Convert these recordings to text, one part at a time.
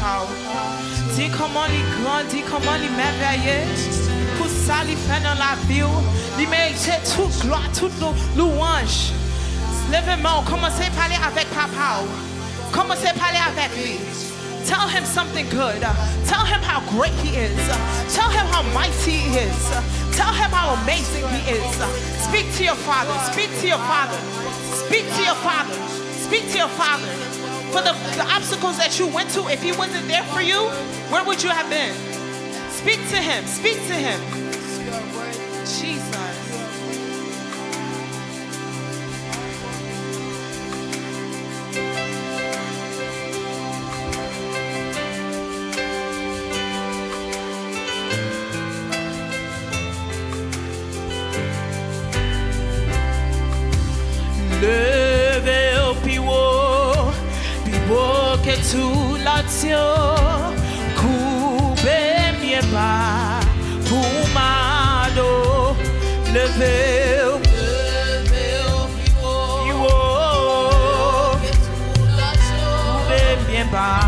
papa. Dis comment il grand, dis comment il merveilleux. Pour ça, il fait dans la vie. Il mérite toute gloire, toute louange. Levez-moi, commencez à parler avec papa. Commencez à parler avec lui. Tell him something good. Tell him how great he is. Tell him how mighty he is. Tell him how amazing he is. Speak to your father. Speak to your father. Speak to your father. Speak to your father. For the obstacles that you went to, if he wasn't there for you, where would you have been? Speak to him. Speak to him. Jesus. Levez au piwo, piwo que tu l'attio, coupez bien pas pour mado. Levez au piwo, que tu l'attio, coupez bien pas.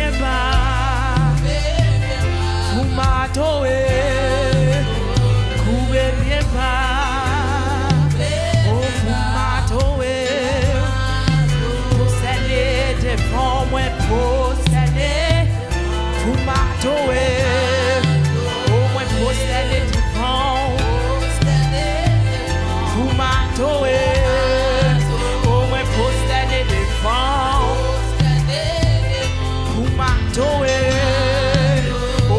bien bas. Fumatoe. Coube bien bas. Oh, fumatoe. Posséder devant moi, posséder. Fumatoe. Oh, moi posséder devant. Fumatoe.